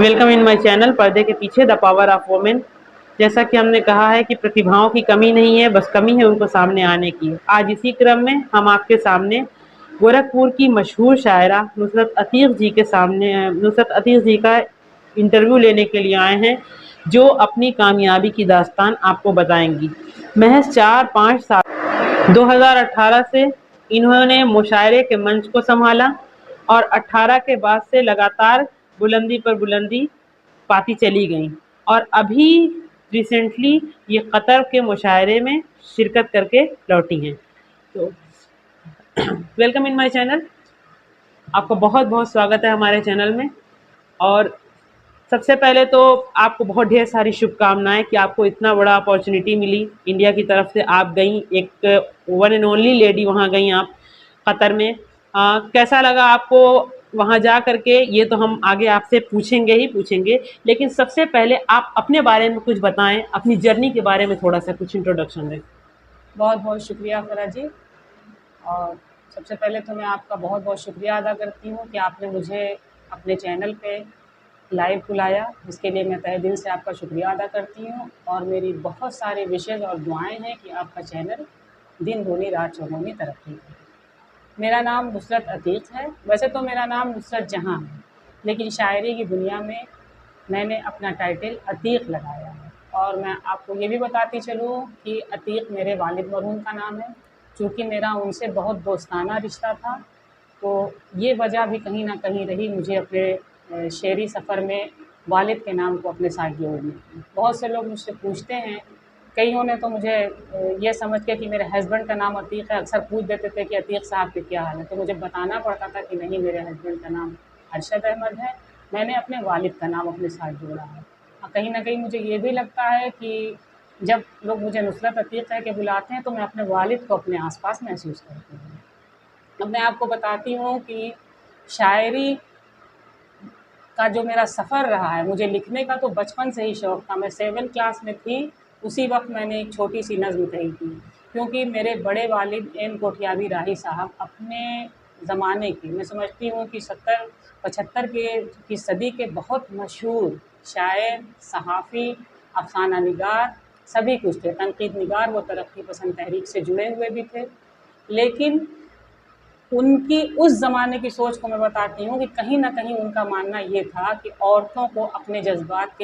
Welcome in my channel पर्दे के पीछे द पावर ऑफ वुमेन। जैसा कि हमने कहा है कि प्रतिभाओं की कमी नहीं है, बस कमी है उनको सामने आने की। आज इसी क्रम में हम आपके सामने गोरखपुर की मशहूर शायरा नुसरत अतीक जी का इंटरव्यू लेने के लिए आए हैं, जो अपनी कामयाबी की दास्तान आपको बताएंगी। महज 4-5 साल 2018 से इन्होंने मुशायरे के मंच को संभाला और 18 के बाद से लगातार बुलंदी पर बुलंदी पाती चली गई और अभी रिसेंटली ये कतर के मुशायरे में शिरकत करके लौटी हैं। तो वेलकम इन माय चैनल, आपका बहुत बहुत स्वागत है हमारे चैनल में। और सबसे पहले तो आपको बहुत ढेर सारी शुभकामनाएं कि आपको इतना बड़ा अपॉर्चुनिटी मिली। इंडिया की तरफ से आप गई, एक वन एंड ओनली लेडी वहाँ गई आप कतर में। कैसा लगा आपको वहाँ जा करके, ये तो हम आगे आपसे पूछेंगे, लेकिन सबसे पहले आप अपने बारे में कुछ बताएं, अपनी जर्नी के बारे में थोड़ा सा कुछ इंट्रोडक्शन दें। बहुत बहुत शुक्रिया फरा जी। और सबसे पहले तो मैं आपका बहुत बहुत शुक्रिया अदा करती हूँ कि आपने मुझे अपने चैनल पे लाइव बुलाया, जिसके लिए मैं तहे दिल से आपका शुक्रिया अदा करती हूँ। और मेरी बहुत सारे विशेष और दुआएं हैं कि आपका चैनल दिन दूनी रात चौगुनी तरक्की करे। मेरा नाम नुसरत अतीक है। वैसे तो मेरा नाम नुसरत जहाँ है, लेकिन शायरी की दुनिया में मैंने अपना टाइटल अतीक लगाया है। और मैं आपको ये भी बताती चलूँ कि अतीक मेरे वालिद मरहूम का नाम है। चूँकि मेरा उनसे बहुत दोस्ताना रिश्ता था, तो ये वजह भी कहीं ना कहीं रही मुझे अपने शेरी सफ़र में वालिद के नाम को अपने साथ जोड़ने की। बहुत से लोग मुझसे पूछते हैं, कईयों ने तो मुझे ये समझ के कि मेरे हस्बैंड का नाम अतीक है, अक्सर पूछ देते थे कि अतीक साहब के क्या हाल है। तो मुझे बताना पड़ता था कि नहीं, मेरे हस्बैंड का नाम अरशद अहमद है, मैंने अपने वालिद का नाम अपने साथ जोड़ा है। कहीं न कहीं मुझे ये भी लगता है कि जब लोग मुझे नुसरत अतीक कह के बुलाते हैं, तो मैं अपने वालिद को अपने आस-पास महसूस करती हूँ। अब मैं आपको बताती हूँ कि शायरी का जो मेरा सफ़र रहा है, मुझे लिखने का तो बचपन से ही शौक़ था। मैं 7th क्लास में थी, उसी वक़्त मैंने एक छोटी-सी नज़्म कही थी, क्योंकि मेरे बड़े वालिद एम कोठियाबी राही साहब अपने ज़माने के, मैं समझती हूँ कि 70-75 की सदी के बहुत मशहूर शायर, सहाफ़ी, अफ़साना निगार सभी कुछ थे। तनक़ीद निगार, वो तरक्की पसंद तहरीक से जुड़े हुए भी थे। लेकिन उनकी उस ज़माने की सोच को मैं बताती हूँ कि कहीं न कहीं उनका मानना ये था कि औरतों को अपने जज़्बात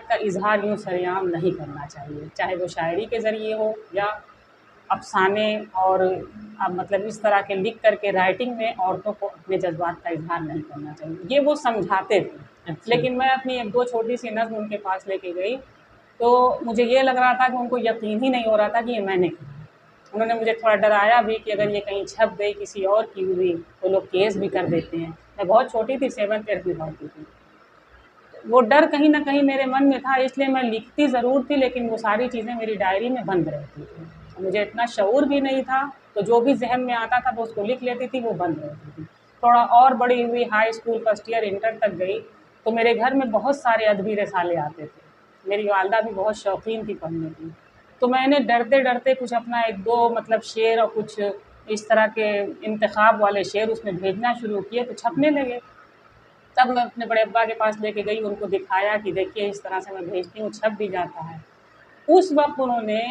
का इज़हार यूँ सरेआम नहीं करना चाहिए, चाहे वो शायरी के ज़रिए हो या अफ़साने और मतलब इस तरह के लिख कर के राइटिंग में औरतों को अपने जज़्बात का इज़हार नहीं करना चाहिए। ये वो समझाते थे। लेकिन मैं अपनी 1-2 छोटी-सी नज़्म उनके पास लेके गई, तो मुझे ये लग रहा था कि उनको यकीन ही नहीं हो रहा था कि ये मैंने कहा। उन्होंने मुझे थोड़ा डराया भी कि अगर ये कहीं छप गई किसी और की हुई, तो लोग केस भी कर देते हैं। मैं बहुत छोटी थी, 7th-8th में पढ़ती थी। वो डर कहीं न कहीं मेरे मन में था, इसलिए मैं लिखती ज़रूर थी, लेकिन वो सारी चीज़ें मेरी डायरी में बंद रहती थी। मुझे इतना शऊर भी नहीं था, तो जो भी ज़हन में आता था, मैं उसको लिख लेती थी, वो बंद रहती थी। थोड़ा और बड़ी हुई, high school first year inter तक गई, तो मेरे घर में बहुत सारे अदबी रसाले आते थे। मेरी वालिदा भी बहुत शौकीन थी पढ़ने की। तो मैंने डरते-डरते कुछ अपना 1-2 मतलब शेर और कुछ इस तरह के इंतखाब वाले शेर उसमें भेजना शुरू किए, तो छपने लगे। तब मैं अपने बड़े अब्बा के पास लेके गई, उनको दिखाया कि देखिए इस तरह से मैं भेजती हूँ, छप भी जाता है। उस वक़्त उन्होंने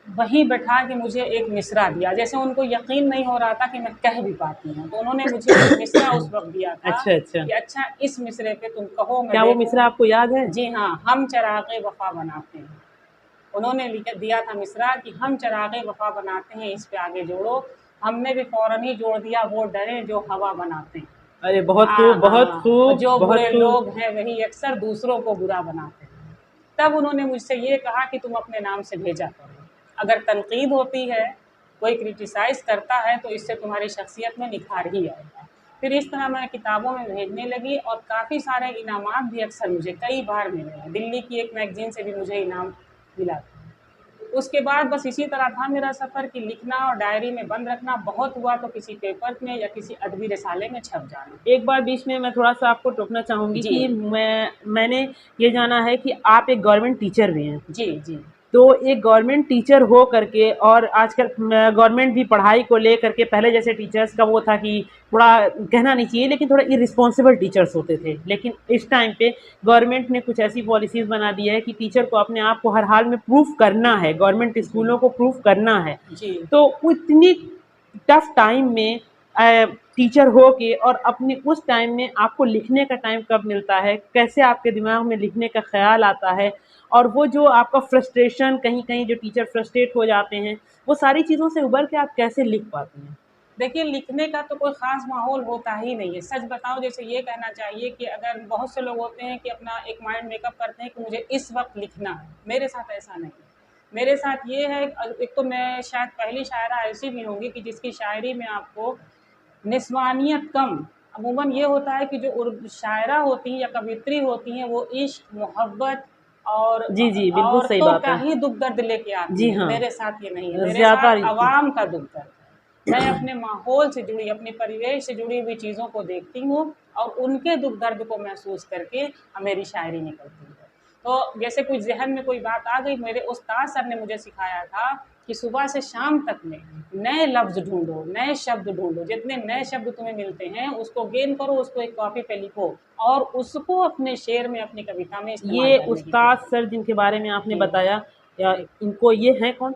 वहीं बैठा के मुझे एक मिसरा दिया, जैसे उनको यकीन नहीं हो रहा था कि मैं कह भी पाती हूँ। तो उन्होंने मुझे एक मिसरा उस वक़्त दिया था अच्छा। कि अच्छा इस मिसरे पे तुम कहो, मैं क्या वो देखूँ। मिसरा आपको याद है? जी हाँ, हम चराग़े वफ़ा बनाते हैं। उन्होंने लिख दिया था मिसरा कि हम चराग़े वफ़ा बनाते हैं, इस पे आगे जोड़ो। हमने भी फ़ौरन ही जोड़ दिया, वो डरे जो हवा बनाते हैं। अरे बहुत खूब, हाँ, बहुत हाँ, और खूब, जो बहुत बुरे खूब। लोग हैं वही अक्सर दूसरों को बुरा बनाते हैं। तब उन्होंने मुझसे ये कहा कि तुम अपने नाम से भेजा करो। अगर तनक़ीद होती है, कोई क्रिटिसाइज़ करता है, तो इससे तुम्हारी शख़्सियत में निखार ही आएगा। फिर इस तरह मैं किताबों में भेजने लगी और काफ़ी सारे इनामात भी अक्सर मुझे कई बार मिले हैं। दिल्ली की एक मैगज़ीन से भी मुझे इनाम मिला था। उसके बाद बस इसी तरह था मेरा सफ़र कि लिखना और डायरी में बंद रखना, बहुत हुआ तो किसी पेपर में या किसी अदबी रिसाले में छप जाना। एक बार बीच में मैं थोड़ा-सा आपको टोकना चाहूँगी जी। कि मैंने ये जाना है कि आप एक गवर्नमेंट टीचर भी हैं। जी, जी। तो एक गवर्नमेंट टीचर हो करके, और आजकल गवर्नमेंट भी पढ़ाई को लेकर के, पहले जैसे टीचर्स का वो था कि थोड़ा, कहना नहीं चाहिए लेकिन थोड़ा इरिस्पॉन्सिबल टीचर्स होते थे, लेकिन इस टाइम पे गवर्नमेंट ने कुछ ऐसी पॉलिसीज़ बना दी है कि टीचर को अपने आप को हर हाल में प्रूफ करना है, गवर्नमेंट जी स्कूलों को प्रूफ करना है। जी तो इतनी टफ टाइम में टीचर हो के, और अपने उस टाइम में आपको लिखने का टाइम कब मिलता है, कैसे आपके दिमाग में लिखने का ख्याल आता है, और वो जो आपका फ्रस्ट्रेशन, कहीं कहीं जो टीचर फ्रस्ट्रेट हो जाते हैं, वो सारी चीज़ों से उबर के आप कैसे लिख पाते हैं? देखिए, लिखने का तो कोई ख़ास माहौल होता ही नहीं है। सच बताऊँ, जैसे ये कहना चाहिए कि अगर बहुत से लोग होते हैं कि अपना एक माइंड मेकअप करते हैं कि मुझे इस वक़्त लिखना है, मेरे साथ ऐसा नहीं है। मेरे साथ ये है, एक तो मैं शायद पहली शायरा ऐसी भी होंगी कि जिसकी शायरी में आपको निस्वानियत कम, अमूमन ये होता है कि जो शायरा होती हैं या कवियत्री होती हैं, वो इश्क, मोहब्बत और जी, जी, बिल्कुल सही औरतों बात का है। ही दुःख दर्द लेके आती जी हैं। हाँ, मेरे साथ ये नहीं है, मेरे ज़्यादा साथ अवाम का दुःख दर्द है। मैं अपने माहौल से जुड़ी, अपने परिवेश से जुड़ी हुई चीज़ों को देखती हूँ और उनके दुःख दर्द को महसूस करके मेरी शायरी निकलती है। तो जैसे कोई ज़हन में कोई बात आ गई, मेरे उस्ताद सर ने मुझे सिखाया था कि सुबह से शाम तक में नए लफ्ज़ ढूँढो, नए शब्द ढूँढो, जितने नए शब्द तुम्हें मिलते हैं उसको गेन करो, उसको एक कॉपी पे लिखो और उसको अपने शेर में, अपनी कविता में इस्तेमाल ये करने की उस्ताद कोशिश सर जिनके बारे में आपने जी, बताया, या जी। इनको, ये हैं कौन?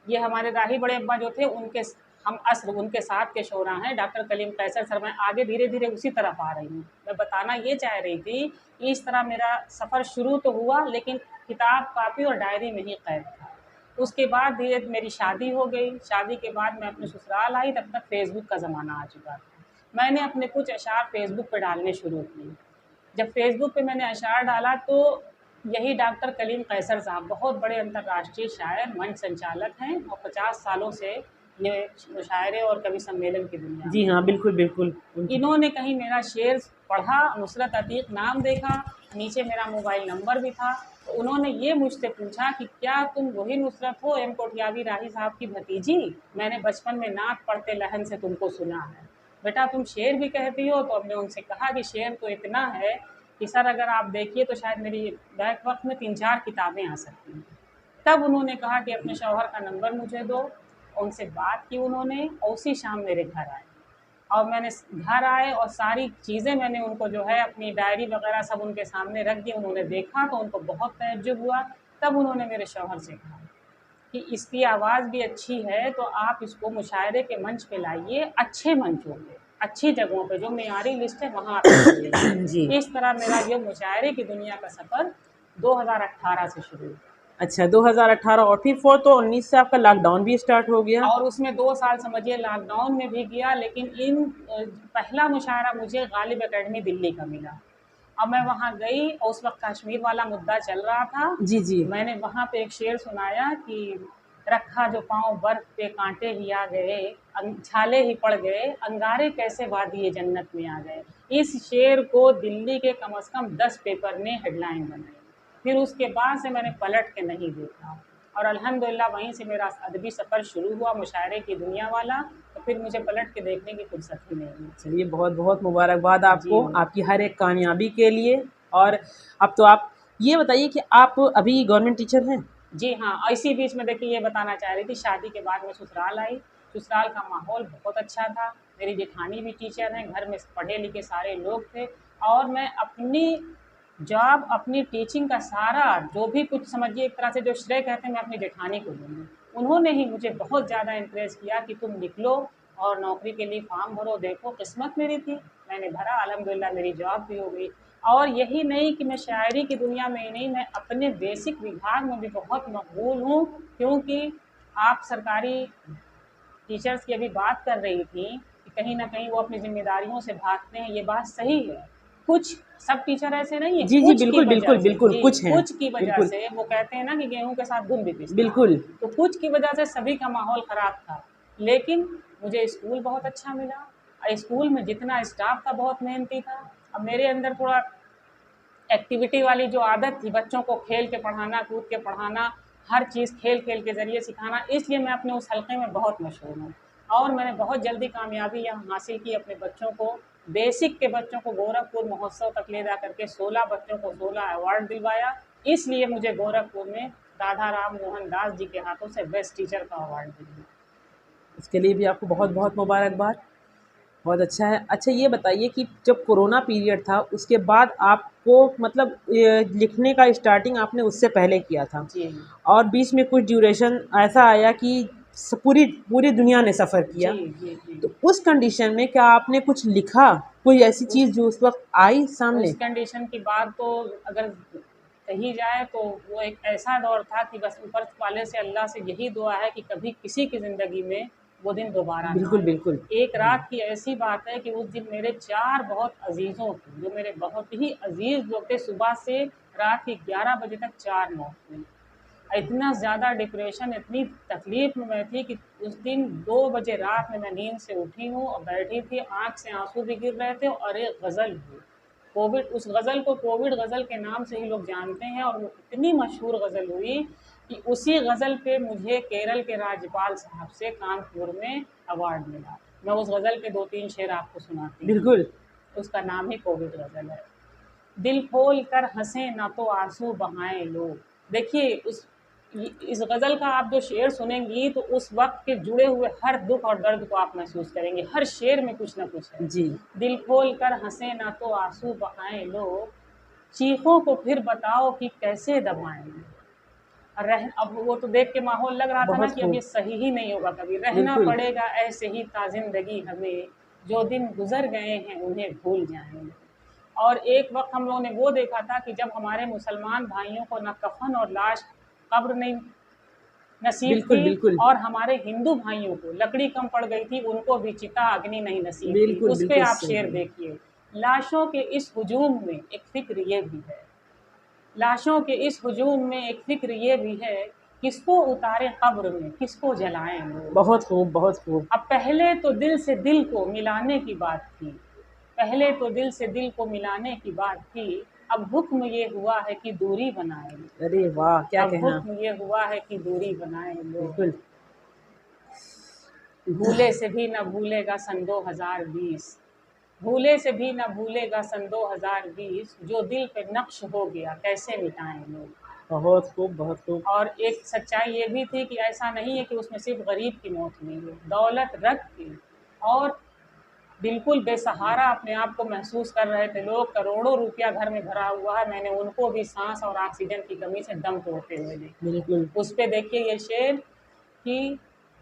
ये हमारे राही बड़े अब्बा जो थे, उनके हम अस्र उनके साथ के शोरा हैं, डॉक्टर कलीम कैसर सर। मैं आगे धीरे-धीरे उसी तरफ आ रही हूँ। मैं बताना ये चाह रही थी कि इस तरह मेरा सफ़र शुरू तो हुआ, लेकिन किताब, कॉपी और डायरी में ही कैद था। उसके बाद धीरे मेरी शादी हो गई, शादी के बाद मैं अपने ससुराल आई, तब तक फ़ेसबुक का ज़माना आ चुका था। मैंने अपने कुछ अशआर फ़ेसबुक पे डालने शुरू किए। जब फ़ेसबुक पे मैंने अशआर डाला तो यही डॉक्टर कलीम कैसर साहब, बहुत बड़े अंतर्राष्ट्रीय शायर, मंच संचालक हैं और 50 सालों से ये मुशायरे और कवि सम्मेलन की दुनिया जी में हाँ, हैं। बिल्कुल, बिल्कुल। उनकी इन्होंने कहीं मेरा शेर पढ़ा, नुसरत अतीक नाम देखा, नीचे मेरा मोबाइल नंबर भी था, तो उन्होंने ये मुझसे पूछा कि क्या तुम वही नुसरत हो, एम कोठियावी राही साहब की भतीजी? मैंने बचपन में नात पढ़ते लहन से तुमको सुना है। बेटा तुम शेर भी कहती हो? तो हमने उनसे कहा कि शेर तो इतना है कि सर अगर आप देखिए तो शायद मेरी बैक वक़्त में 3-4 किताबें आ सकती हैं। तब उन्होंने कहा कि अपने शौहर का नंबर मुझे दो, उनसे बात की उन्होंने और उसी शाम मेरे घर आए। और मैंने घर आए और सारी चीज़ें मैंने उनको जो है अपनी डायरी वगैरह सब उनके सामने रख दी। उन्होंने देखा तो उनको बहुत तअज्जुब हुआ। तब उन्होंने मेरे शौहर से कहा कि इसकी आवाज़ भी अच्छी है तो आप इसको मुशायरे के मंच पे लाइए, अच्छे मंचों पे, अच्छी जगहों पे, जो मेयारी लिस्ट है वहाँ आप इसको ले जी। जाइए। इस तरह मेरा ये मुशायरे की दुनिया का सफ़र 2018 से शुरू हुआ। अच्छा, 2018, और फिर वो तो 19 से आपका लॉकडाउन भी स्टार्ट हो गया। और उसमें 2 साल समझिए लॉकडाउन में भी गया, लेकिन पहला मुशायरा मुझे गालिब एकेडमी दिल्ली का मिला। अब मैं वहाँ गई और उस वक़्त कश्मीर वाला मुद्दा चल रहा था। जी, जी। मैंने वहाँ पे एक शेर सुनाया कि रखा जो पाँव बर्फ़ पे काँटे ही आ गए, छाले ही पड़ गए, अंगारे कैसे वादिए जन्नत में आ गए। इस शेर को दिल्ली के कम से कम 10 पेपर ने हेडलाइन बनाई। फिर उसके बाद से मैंने पलट के नहीं देखा और अल्हम्दुलिल्लाह वहीं से मेरा अदबी सफ़र शुरू हुआ, मुशायरे की दुनिया वाला। तो फिर मुझे पलट के देखने की फुर्सत ही नहीं हुई। चलिए, बहुत-बहुत मुबारकबाद जी। आपको, आपकी हर एक कामयाबी के लिए। और अब तो आप ये बताइए कि आप अभी गवर्नमेंट टीचर हैं? जी हाँ, और इसी बीच में देखिए ये बताना चाह रही थी, शादी के बाद मैं ससुराल आई। ससुराल का माहौल बहुत अच्छा था। मेरी जेठानी भी टीचर हैं, घर में पढ़े-लिखे सारे लोग थे और मैं अपनी जॉब, अपनी टीचिंग का सारा जो भी कुछ समझिए एक तरह से जो श्रेय कहते हैं मैं अपनी जेठानी को दूँगी। उन्होंने ही मुझे बहुत ज़्यादा एनकरेज किया कि तुम निकलो और नौकरी के लिए फ़ॉर्म भरो। देखो किस्मत मेरी थी, मैंने भरा, अल्हम्दुलिल्लाह मेरी जॉब भी हो गई। और यही नहीं कि मैं शायरी की दुनिया में ही नहीं, मैं अपने बेसिक विभाग में भी बहुत मकबूल हूँ, क्योंकि आप सरकारी टीचर्स की अभी बात कर रही थी कि कहीं न कहीं वो अपनी ज़िम्मेदारियों से भागते हैं, ये बात सही है। कुछ सब टीचर ऐसे नहीं हैं, जी, जी, कुछ की बिल्कुल, वजह बिल्कुल, से बिल्कुल, जी, कुछ हैं। कुछ की वजह बिल्कुल, से वो कहते हैं ना कि गेहूँ के साथ घुन भी पिसता है। बिल्कुल। तो कुछ की वजह से सभी का माहौल ख़राब था, लेकिन मुझे स्कूल बहुत अच्छा मिला और स्कूल में जितना स्टाफ था बहुत मेहनती था। अब मेरे अंदर थोड़ा एक्टिविटी वाली जो आदत थी, बच्चों को खेल के पढ़ाना, कूद के पढ़ाना, हर चीज़ खेल-खेल के ज़रिए सिखाना, इसलिए मैं अपने उस हलक़े में बहुत मशहूर हूँ। और मैंने बहुत जल्दी कामयाबी यहाँ हासिल की अपने बच्चों को, बेसिक के बच्चों को गोरखपुर महोत्सव तक ले जा कर के 16 बच्चों को 16 अवार्ड दिलवाया। इसलिए मुझे गोरखपुर में राधा राम मोहन दास जी के हाथों से बेस्ट टीचर का अवार्ड दिया। इसके लिए भी आपको बहुत बहुत मुबारकबाद। बहुत अच्छा है। अच्छा ये बताइए कि जब कोरोना पीरियड था उसके बाद आपको मतलब लिखने का स्टार्टिंग आपने उससे पहले किया था जी और बीच में कुछ ड्यूरेशन ऐसा आया कि पूरी पूरी दुनिया ने सफ़र जी किया, जी जी। तो उस कंडीशन में क्या आपने कुछ लिखा, कोई ऐसी उस चीज़ जो उस वक्त आई उस सामने? कंडीशन की बात तो अगर कही जाए तो वो एक ऐसा दौर था कि बस ऊपर वाले से अल्लाह से यही दुआ है कि कभी किसी की ज़िंदगी में वो दिन दोबारा ना बिल्कुल आए। बिल्कुल। एक रात की ऐसी बात है कि उस दिन मेरे 4 बहुत अज़ीज़ों के, जो मेरे बहुत ही अज़ीज़ लोग थे, सुबह से रात के 11 बजे तक 4 मौत हुई। इतना ज़्यादा डिप्रेशन, इतनी तकलीफ़ में मैं थी कि उस दिन 2 बजे रात में मैं नींद से उठी हूँ और बैठी थी, आँख से आँसू भी गिर रहे थे और एक गज़ल हुई। कोविड, उस गज़ल को कोविड गज़ल के नाम से ही लोग जानते हैं और वो इतनी मशहूर गज़ल हुई कि उसी गज़ल पे मुझे केरल के राज्यपाल साहब से कानपुर में अवार्ड मिला। मैं उस गज़ल के 2-3 शेर आपको सुनाती हूँ। बिल्कुल। उसका नाम ही कोविड गज़ल है। दिल खोल कर हँसे ना तो आंसू बहाएं लोग। देखिए इस गज़ल का आप जो शेर सुनेंगी तो उस वक्त के जुड़े हुए हर दुख और दर्द को आप महसूस करेंगे। हर शेर में कुछ ना कुछ है। जी। दिल खोल कर हंसे ना तो आंसू बहाएं लोग, चीखों को फिर बताओ कि कैसे दबाएं। रह अब वो तो देख के माहौल लग रहा था ना बहुत कि अब खूब। ये सही ही नहीं होगा कभी। रहना बिल्कुल। पड़ेगा ऐसे ही ता जिंदगी हमें, जो दिन गुजर गए हैं उन्हें भूल जाएंगे। और एक वक्त हम लोगों ने वो देखा था कि जब हमारे मुसलमान भाइयों को न कफन और लाश कब्र नहीं नसीब बिल्कुल थी, बिल्कुल। और हमारे हिंदू भाइयों को लकड़ी कम पड़ गई थी, उनको भी चिता अग्नि नहीं नसीब थी। बिल्कुल उस पे बिल्कुल आप सही शेर बोले। देखिए। लाशों के इस हुजूम में एक फिक्र ये भी है, लाशों के इस हुजूम में एक फिक्र ये भी है, किसको उतारे कब्र में किसको जलाएं लोग। बहुत खूब बहुत खूब। अब पहले तो दिल से दिल को मिलाने की बात थी, पहले तो दिल से दिल को मिलाने की बात थी, अब हुक्म ये हुआ है कि दूरी बनाए लो। अरे वाह क्या अब कहना। हुक्म ये हुआ है कि दूरी बनाए लो। बिल्कुल। भूले से भी न भूलेगा सन 2020, भूले से भी न भूलेगा सन 2020, जो दिल पे नक्श हो गया कैसे मिटाएं लोग। बहुत खूब बहुत खूब। और एक सच्चाई ये भी थी कि ऐसा नहीं है कि उसमें सिर्फ गरीब की मौत हुई है, दौलत रख के और बिल्कुल बेसहारा अपने आप को महसूस कर रहे थे लोग, करोड़ों रुपया घर में भरा हुआ है, मैंने उनको भी सांस और ऑक्सीजन की कमी से दम तोड़ते हुए देखा। बिल्कुल। उस पे देखिए ये शेर कि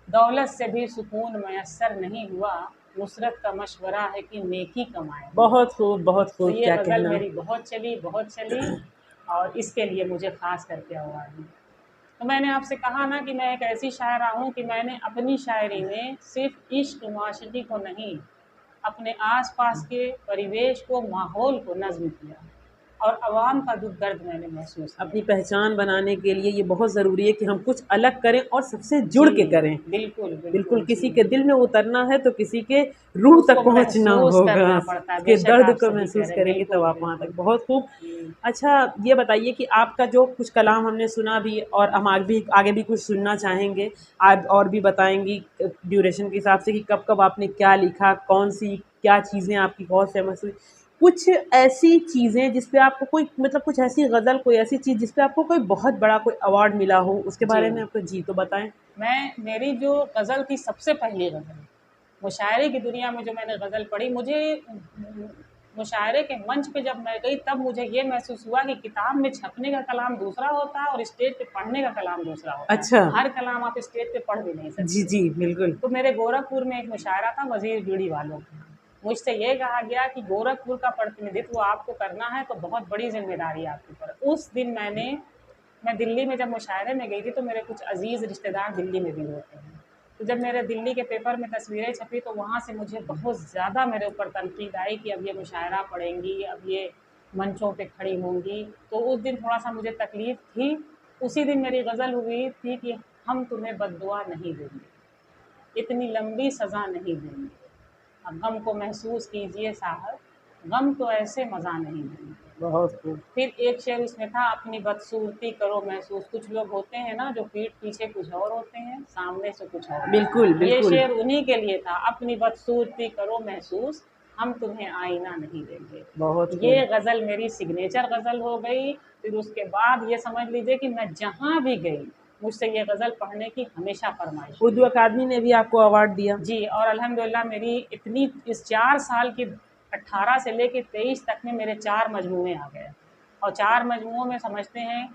दौलत से भी सुकून मैसर नहीं हुआ, नुसरत का मशवरा है कि नेकी कमाए लोग। बहुत तो खूब ये क्या गज़ल कहना। मेरी बहुत चली और इसके लिए मुझे ख़ास करके अवार्ड मिला। तो मैंने आपसे कहा ना कि मैं एक ऐसी शायरा हूँ कि मैंने अपनी शायरी में सिर्फ़ इश्क माशिकी को नहीं, अपने आस-पास के परिवेश को, माहौल को नज़्म किया और अवाम का दुःख दर्द मैंने महसूस किया। अपनी पहचान बनाने के लिए ये बहुत ज़रूरी है कि हम कुछ अलग करें और सबसे जुड़ जी, के करें। बिल्कुल, बिल्कुल, बिल्कुल, जी। किसी के दिल में उतरना है तो किसी के रूह तक उसको पहुँचना महसूस होगा, करना पड़ता है, उसके बेशक दर्द आप को सही कह महसूस रहे हैं, करेंगे तब बिल्कुल, आप वहाँ तक। बिल्कुल। बहुत खूब। जी। अच्छा ये बताइए कि आपका जो कुछ कलाम हमने सुना भी और हम आगे भी कुछ सुनना चाहेंगे। आप और भी बताएँगी ड्यूरेशन के हिसाब से कि कब-कब आपने क्या लिखा, कौन-सी क्या चीज़ें आपकी बहुत फ़ेमस हुई? कुछ ऐसी चीज़ें जिस पे आपको कोई मतलब कुछ ऐसी गज़ल, कोई ऐसी चीज़ जिस पे आपको कोई बहुत बड़ा कोई अवार्ड मिला हो, उसके जी। बारे में आपको जी तो बताएँ? मेरी जो गज़ल थी सबसे पहली गज़ल, मुशायरे की दुनिया में जो मैंने गज़ल पढ़ी, मुझे मुशायरे के मंच पे जब मैं गई तब मुझे ये महसूस हुआ कि किताब में छपने का कलाम दूसरा होता है और स्टेज पे पढ़ने का कलाम दूसरा होता है। अच्छा। हर कलाम आप स्टेज पे पढ़ भी नहीं जी, सकते। जी, बिल्कुल। तो मेरे गोरखपुर में एक मुशायरा था वज़ीर बीड़ी वालों का। मुझसे ये कहा गया कि गोरखपुर का प्रतिनिधित्व आपको करना है तो बहुत बड़ी ज़िम्मेदारी आपके ऊपर। उस दिन मैं दिल्ली में जब मुशायरे में गई थी तो मेरे कुछ अज़ीज़ रिश्तेदार दिल्ली में भी होते हैं। तो जब मेरे दिल्ली के पेपर में तस्वीरें छपी तो वहाँ से मुझे बहुत ज़्यादा मेरे ऊपर तनकीद आई कि अब ये मुशायरा पढ़ेंगी, अब ये मंचों पे खड़ी होंगी। तो उस दिन थोड़ा-सा मुझे तकलीफ़ थी। उसी दिन मेरी गज़ल हुई थी कि हम तुम्हें बद्दुआ नहीं देंगे, इतनी लंबी सज़ा नहीं देंगे, अब गम को महसूस कीजिए साहब, गम तो ऐसे मज़ा नहीं देंगे। बहुत खूब। फिर एक शेर उसमें था, अपनी बदसूरती करो महसूस। कुछ लोग होते हैं ना जो पीठ पीछे कुछ और होते हैं, सामने से कुछ और। बिल्कुल, ये बिल्कुल। शेर उन्हीं के लिए था, अपनी बदसूरती करो महसूस, हम तुम्हें आईना नहीं देंगे। बहुत ये गज़ल मेरी सिग्नेचर गज़ल हो गई। फिर उसके बाद ये समझ लीजिए कि मैं जहाँ भी गई, मुझसे ये गज़ल पढ़ने की हमेशा फरमाइश उर्दू अकादमी ने भी आपको अवार्ड दिया। जी। और अल्हम्दुलिल्लाह मेरी इतनी इस 4 साल की 18 से लेके 23 तक में मेरे 4 मजमूए आ गए, और 4 मजमूओं में समझते हैं